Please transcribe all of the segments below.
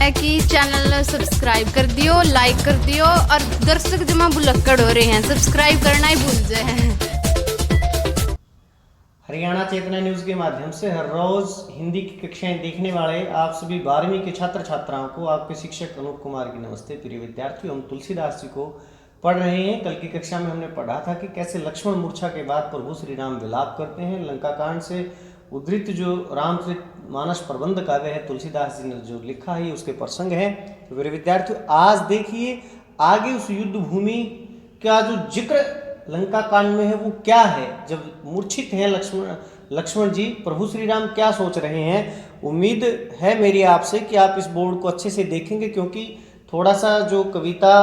है कि channel subscribe कर दियो, लाइक कर दियो और दर्शक जमा बुलक्कड़ हो रहे हैं, सब्सक्राइब करना ही भूल जाए। हरियाणा चेतना न्यूज के माध्यम से हर रोज हिंदी की कक्षाएं देखने वाले आप सभी 12वीं के छात्र छात्राओं को आपके शिक्षक अनूप कुमार की नमस्ते। प्रिय विद्यार्थियों, हम तुलसीदास जी को पढ़ रहे हैं। कल की कक्षा में हमने पढ़ा था कि कैसे लक्ष्मण मूर्छा के बाद प्रभु श्री राम विलाप करते हैं। लंका कांड से उद्धृत जो रामचरित मानस प्रबंध काव्य है तुलसीदास जी ने जो लिखा है उसके प्रसंग है। तो मेरे विद्यार्थियों, आज देखिए आगे उस युद्ध भूमि का जो जिक्र लंका कांड में है वो क्या है। जब मूर्छित हैं लक्ष्मण जी, प्रभु श्री राम क्या सोच रहे हैं। उम्मीद है मेरी आपसे कि आप इस बोर्ड को अच्छे से देखेंगे, क्योंकि थोड़ा सा जो कविता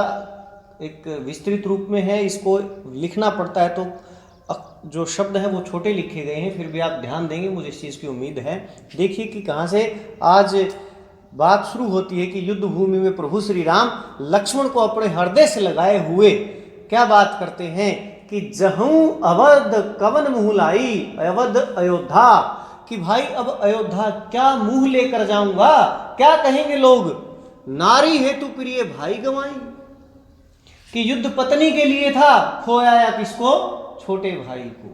एक विस्तृत रूप में है, इसको लिखना पड़ता है तो जो शब्द हैं वो छोटे लिखे गए हैं, फिर भी आप ध्यान देंगे, मुझे इस चीज़ की उम्मीद है। देखिए कि कहाँ से आज बात शुरू होती है कि युद्ध भूमि में प्रभु श्री राम लक्ष्मण को अपने हृदय से लगाए हुए क्या बात करते हैं कि जहूं अवध कवन मुँह लाई, अवध अयोध्या, कि भाई अब अयोध्या क्या मुंह लेकर जाऊंगा, क्या कहेंगे लोग। नारी हेतु प्रिय भाई गंवाई, कि युद्ध पत्नी के लिए था, खोया या किसको, छोटे भाई को।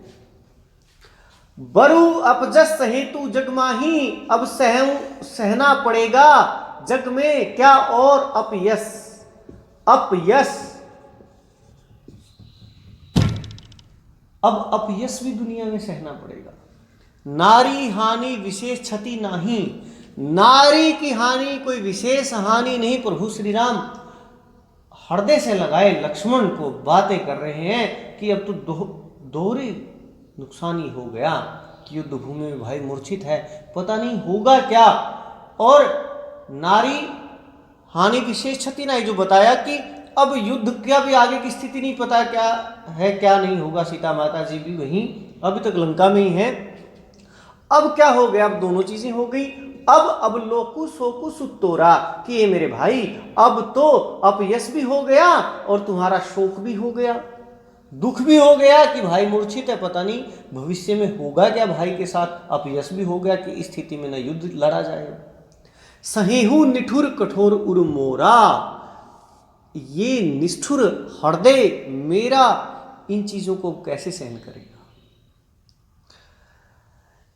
बरु अपजस हेतु जगमाही, अब सहना पड़ेगा जग में क्या और अपयस, अपयस, अब अपयस भी दुनिया में सहना पड़ेगा। नारी हानि विशेष क्षति नहीं, नारी की हानि कोई विशेष हानि नहीं। प्रभु श्री राम हृदय से लगाए लक्ष्मण को बातें कर रहे हैं कि अब तो दोहरी नुकसानी हो गया कि युद्ध भूमि में भाई मूर्छित है, पता नहीं होगा क्या। और नारी हानि विशेष क्षति नहीं, जो बताया कि अब युद्ध क्या भी आगे की स्थिति नहीं पता क्या है क्या नहीं होगा। सीता माता जी भी वहीं अभी तक लंका में ही है। अब क्या हो गया, अब दोनों चीजें हो गई। अब लोकु सोकु सुतोरा, कि ये मेरे भाई अब तो अपयश भी हो गया और तुम्हारा शोक भी हो गया, दुख भी हो गया कि भाई मूर्छित है, पता नहीं भविष्य में होगा क्या भाई के साथ। अपयश भी हो गया कि इस स्थिति में न युद्ध लड़ा जाएगा। सहेहु निठुर कठोर उर मोरा, ये निष्ठुर हृदय मेरा इन चीजों को कैसे सहन करेगा।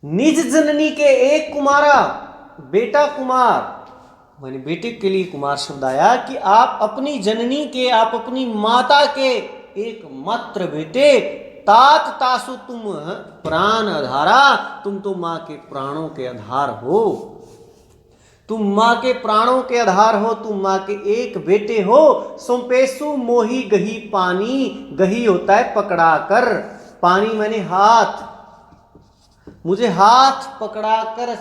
निज जननी के एक कुमारा, बेटा कुमार माने बेटे के लिए कुमार शब्द आया कि आप अपनी जननी के, आप अपनी माता के एक मात्र बेटे, तात तासु तुम प्राण आधारा, तुम तो मां के प्राणों के आधार हो, तुम मां के प्राणों के आधार हो, तुम मां के एक बेटे हो। सोपेसु मोही गही पानी, गही होता है पकड़ा कर, पानी मैंने हाथ, मुझे हाथ पकड़ा कर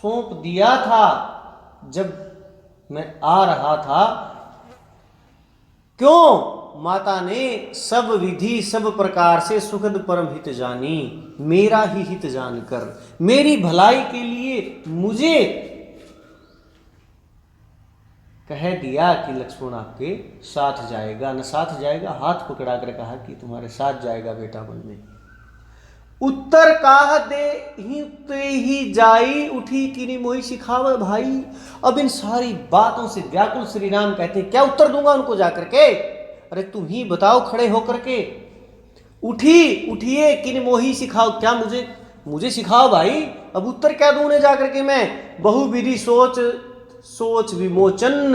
सौंप दिया था जब मैं आ रहा था। क्यों? माता ने सब विधि सब प्रकार से सुखद परम हित जानी, मेरा ही हित जानकर, मेरी भलाई के लिए मुझे कह दिया कि लक्ष्मण आपके साथ जाएगा। न साथ जाएगा, हाथ पकड़ा कर कहा कि तुम्हारे साथ जाएगा बेटा बनने। उत्तर काह दे ही जाई, उठी किनी मोही सिखावे भाई। अब इन सारी बातों से व्याकुल श्री राम कहते हैं क्या उत्तर दूंगा उनको जाकर के, अरे तुम ही बताओ खड़े होकर के। उठिए किन मोही सिखाओ, क्या मुझे सिखाओ भाई, अब उत्तर क्या दूं उन्हें जाकर के मैं। बहुविधि सोच विमोचन,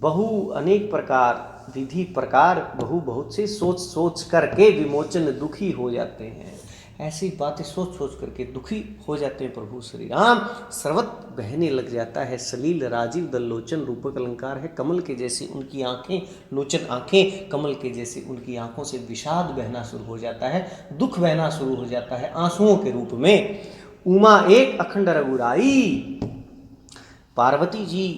बहु अनेक प्रकार विधि प्रकार, बहुत से सोच करके विमोचन दुखी हो जाते हैं। ऐसी बातें सोच करके दुखी हो जाते हैं प्रभु श्री राम। सर्वत्र बहने लग जाता है सलील राजीव दल लोचन, रूपक अलंकार है कमल के जैसी उनकी आंखें, लोचन आंखें कमल के जैसे उनकी आंखों से विषाद बहना शुरू हो जाता है, दुख बहना शुरू हो जाता है आंसुओं के रूप में। उमा एक अखंड रघुराई, पार्वती जी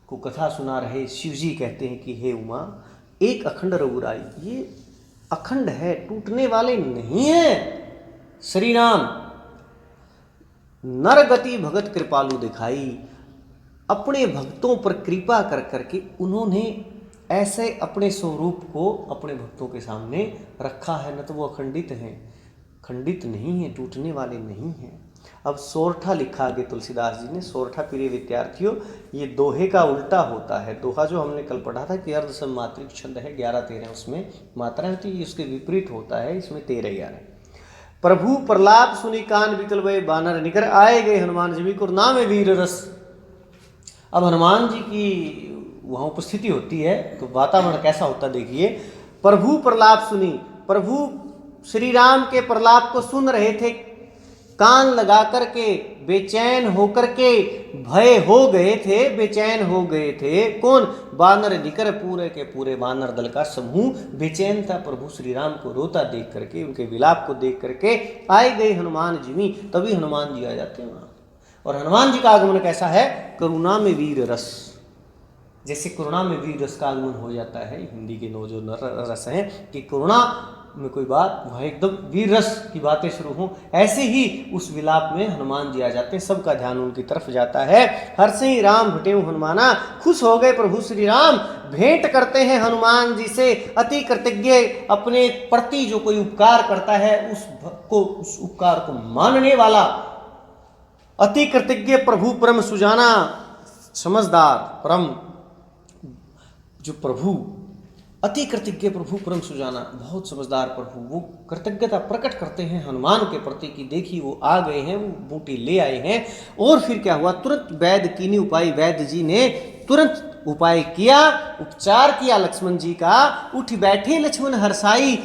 को कथा सुना रहे शिव जी कहते हैं कि हे उमा एक अखंड रघुराई, ये अखंड है, टूटने वाले नहीं है। श्री राम नर गति भगत कृपालु दिखाई, अपने भक्तों पर कृपा कर करके उन्होंने ऐसे अपने स्वरूप को अपने भक्तों के सामने रखा है। न तो वो अखंडित हैं, खंडित नहीं है, टूटने वाले नहीं हैं। अब सोरठा लिखा आगे तुलसीदास जी ने। सोरठा प्रिय विद्यार्थियों, ये दोहे का उल्टा होता है। दोहा जो हमने कल पढ़ा था कि अर्ध सममात्रिक छंद है, 11-13 उसमें मात्राएं होती है, इसके विपरीत होता है, इसमें 13-11। प्रभु प्रलाप सुनी कान बिकल वै बानर निकर, आए गए हनुमान जी को नाम है वीर रस। अब हनुमान जी की वहाँ उपस्थिति होती है तो वातावरण कैसा होता देखिए। प्रभु प्रलाप सुनी, प्रभु श्री राम के प्रलाप को सुन रहे थे, कान लगा करके बेचैन होकर के भय हो गए थे, बेचैन हो गए थे। कौन? बानर निकर, पूरे के पूरे बानर दल का समूह बेचैन था प्रभु श्री राम को रोता देख करके, उनके विलाप को देख करके। आए गए हनुमान जी, तभी हनुमान जी आ जाते हैं वहाँ। और हनुमान जी का आगमन कैसा है? करुणा में वीर रस। जैसे करुणा में वीर रस का आगमन हो जाता है, हिंदी के जो रस हैं कि करुणा में कोई बात वह एकदम वीर रस की बातें शुरू हों, ऐसे ही उस विलाप में हनुमान जी आ जाते हैं। सबका ध्यान उनकी तरफ जाता है। हर्षे ही राम भेटे हनुमाना, खुश हो गए प्रभु श्री राम, भेंट करते हैं हनुमान जी से। अति कृतज्ञ, अपने प्रति जो कोई उपकार करता है उस उपकार को मानने वाला, अति कृतज्ञ प्रभु परम सुजाना, समझदार परम जो प्रभु, अति कृतज्ञ प्रभु परम सुजाना, बहुत समझदार प्रभु, वो कृतज्ञता प्रकट करते हैं हनुमान के प्रति कि देखिए वो आ गए हैं, वो बूटी ले आए हैं। और फिर क्या हुआ? तुरंत वैद्य कीनी उपाय, वैद्य जी ने तुरंत उपाय किया, उपचार किया लक्ष्मण जी का। उठ बैठे लक्ष्मण हर्षाई,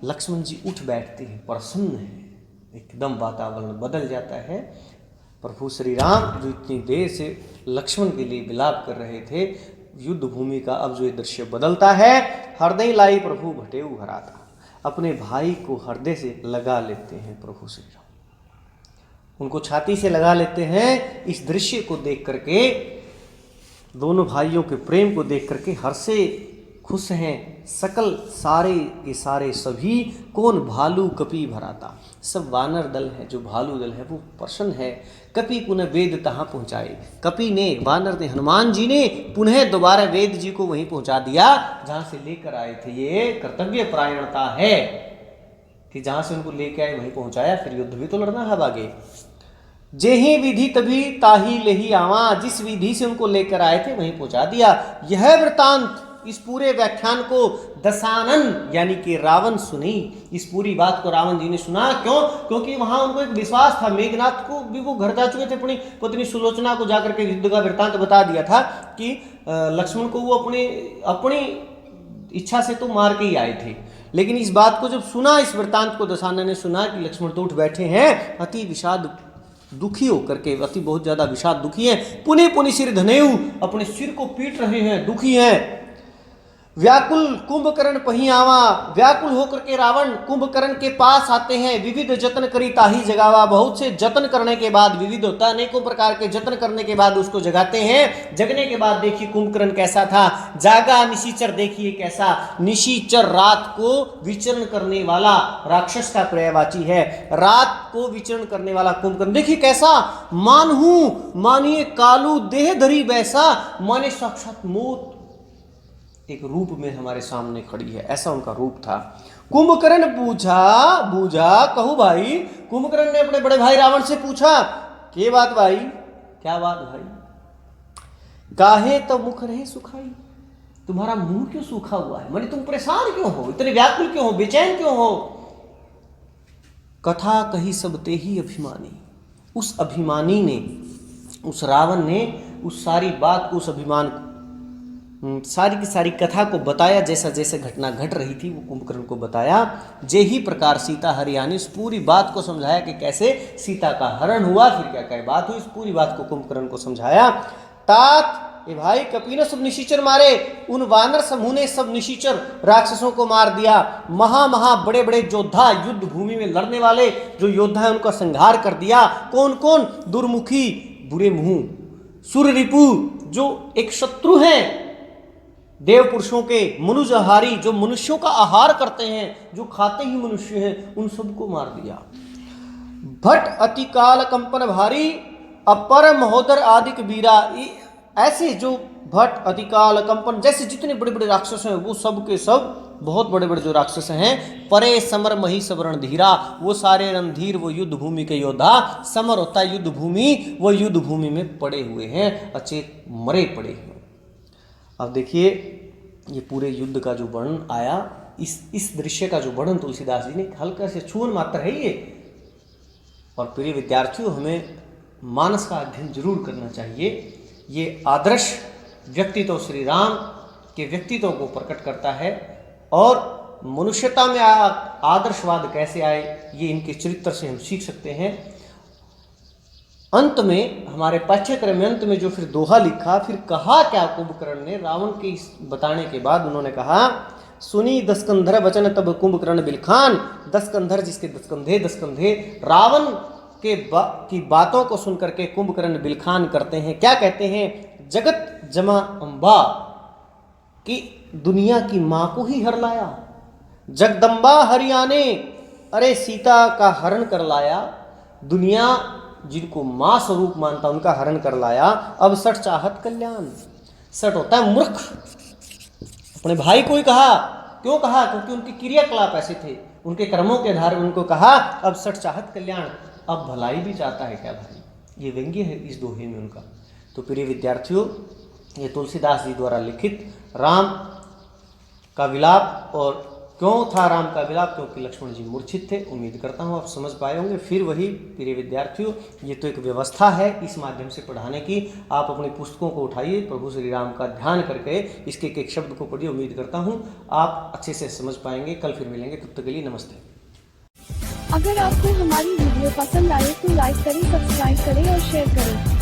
लक्ष्मण जी उठ बैठते हैं, प्रसन्न है, एकदम वातावरण बदल जाता है। प्रभु श्री राम जो इतनी देर से लक्ष्मण के लिए विलाप कर रहे थे युद्ध भूमि का, अब जो ये दृश्य बदलता है। हृदय लाई प्रभु भटेऊ हराता, अपने भाई को हृदय से लगा लेते हैं प्रभु श्री राम, उनको छाती से लगा लेते हैं। इस दृश्य को देख करके, दोनों भाइयों के प्रेम को देख करके हर्षे खुश हैं सकल सारे के सारे सभी। कौन? भालू कपि भराता, सब वानर दल है, जो भालू दल है वो प्रसन्न है। कपि पुनः वेद तहाँ पहुँचाए, कपि ने, वानर ने, हनुमान जी ने पुनः दोबारा वेद जी को वहीं पहुँचा दिया जहाँ से लेकर आए थे। ये कर्तव्य परायणता है कि जहाँ से उनको लेके आए वहीं पहुँचाया, फिर युद्ध भी तो लड़ना है आगे। जेहि विधि तभी ताही लेही आवा, जिस विधि से उनको लेकर आए थे वहीं पहुँचा दिया। यह वृतांत, इस पूरे व्याख्यान को दशानन यानी कि रावण सुनी। इस पूरी बात को रावण जी ने सुना। क्यों? क्योंकि वहां उनको एक विश्वास था, मेघनाथ को भी वो घर जा चुके थे, अपनी पत्नी सुलोचना को जाकर के युद्ध का वृत्तांत बता दिया था कि लक्ष्मण को वो अपनी इच्छा से तो मार के ही आए थे। लेकिन इस बात को जब सुना, इस वृत्तांत को दशानन ने सुना कि लक्ष्मण तो उठ बैठे हैं, अति विषाद दुखी होकर के, अति बहुत ज्यादा विषाद दुखी हैं। पुनः पुनः सिर धनेऊ, अपने सिर को पीट रहे हैं, दुखी हैं। व्याकुल कुंभकर्ण पही आवा, व्याकुल होकर के रावण कुंभकर्ण के पास आते हैं। विविध जतन करी ताही जगावा, बहुत से जतन करने के बाद, विविध होता अनेकों प्रकार के जतन करने के बाद उसको जगाते हैं। जगने के बाद देखिए कुंभकर्ण कैसा था, जागा निशिचर, देखिए कैसा निशिचर, रात को विचरण करने वाला, राक्षस का पर्यायवाची है, रात को विचरण करने वाला कुंभकर्ण देखिए कैसा। मानहू मानिए कालू देह धरी बैसा, माने साक्षात मौत एक रूप में हमारे सामने खड़ी है, ऐसा उनका रूप था। कुंभकर्ण बूझा कहू भाई, कुंभकर्ण ने अपने बड़े भाई रावण से पूछा, के बात भाई, क्या बात भाई? काहे तो मुख रहे सुखाई, तुम्हारा मुंह क्यों सूखा हुआ है? माने तुम परेशान क्यों हो, इतने व्याकुल क्यों हो, बेचैन क्यों हो? कथा कही सब ते ही अभिमानी, उस अभिमानी ने, उस रावण ने उस सारी बात को, उस अभिमान को, सारी की सारी कथा को बताया, जैसा जैसे घटना घट रही थी वो कुंभकर्ण को बताया। जे ही प्रकार सीता हरियाणी, इस पूरी बात को समझाया कि कैसे सीता का हरण हुआ, फिर क्या क्या बात हुई, इस पूरी बात को कुंभकर्ण को समझाया। तात ये भाई कपि ने सब निशिचर मारे, उन वानर समूह ने सब निशिचर राक्षसों को मार दिया। महा बड़े बड़े योद्धा, युद्ध भूमि में लड़ने वाले जो योद्धा है उनका संहार कर दिया। कौन कौन? दुर्मुखी, बुरे मुंह, सुररिपु जो एक शत्रु हैं देव पुरुषों के, मनुजहारी जो मनुष्यों का आहार करते हैं, जो खाते ही मनुष्य हैं, उन सबको मार दिया। भट अतिकाल कंपन भारी, अपर महोदर आदिक वीरा, ऐसे जो भट अतिकाल कंपन, जैसे जितने बड़े बड़े राक्षस हैं वो सब के सब बहुत बड़े बड़े जो राक्षस हैं, परे समर मही सबरण धीरा, वो सारे रणधीर, वो युद्ध भूमि के योद्धा, समर होता है युद्ध भूमि, वो युद्ध भूमि में पड़े हुए हैं, अचेत मरे पड़े हैं। अब देखिए ये पूरे युद्ध का जो वर्णन आया, इस दृश्य का जो वर्णन तुलसीदास जी ने हल्का से छून मात्र है ये। और प्रिय विद्यार्थियों, हमें मानस का अध्ययन जरूर करना चाहिए। ये आदर्श व्यक्तित्व श्री राम के व्यक्तित्व को प्रकट करता है और मनुष्यता में आदर्शवाद कैसे आए, ये इनके चरित्र से हम सीख सकते हैं। अंत में हमारे पाठ्यक्रम में अंत में जो फिर दोहा लिखा, फिर कहा क्या कुंभकर्ण ने, रावण के इस बताने के बाद उन्होंने कहा, सुनी दसकंधर वचन तब कुंभकर्ण बिलखान, दसकंधर जिसके दस कंधे, रावण की बातों को सुनकर के कुंभकर्ण बिलखान करते हैं। क्या कहते हैं, जगत जमा अंबा, कि दुनिया की मां को ही हर लाया, जगदम्बा हरियाणे, अरे सीता का हरण कर लाया, दुनिया जिनको मां स्वरूप मानता उनका हरण कर लाया, अब सठ चाहत कल्याण। सठ होता है मूर्ख, अपने भाई को ही कहा, क्यों कहा, क्योंकि उनके क्रियाकलाप ऐसे थे, उनके कर्मों के आधार में उनको कहा अब सठ चाहत कल्याण, अब भलाई भी चाहता है क्या भाई, ये व्यंग्य है इस दोहे में उनका। तो प्रिय विद्यार्थियों, ये तुलसीदास जी द्वारा लिखित राम का विलाप, और क्यों था राम का विलाप, क्योंकि लक्ष्मण जी मूर्छित थे। उम्मीद करता हूँ आप समझ पाए होंगे। फिर वही प्रिय विद्यार्थियों, ये तो एक व्यवस्था है इस माध्यम से पढ़ाने की। आप अपनी पुस्तकों को उठाइए, प्रभु श्री राम का ध्यान करके इसके एक एक शब्द को पढ़िए। उम्मीद करता हूँ आप अच्छे से समझ पाएंगे। कल फिर मिलेंगे, तब तक के लिए नमस्ते। अगर आपको हमारी वीडियो पसंद आए तो लाइक करें, सब्सक्राइब करें और शेयर करें।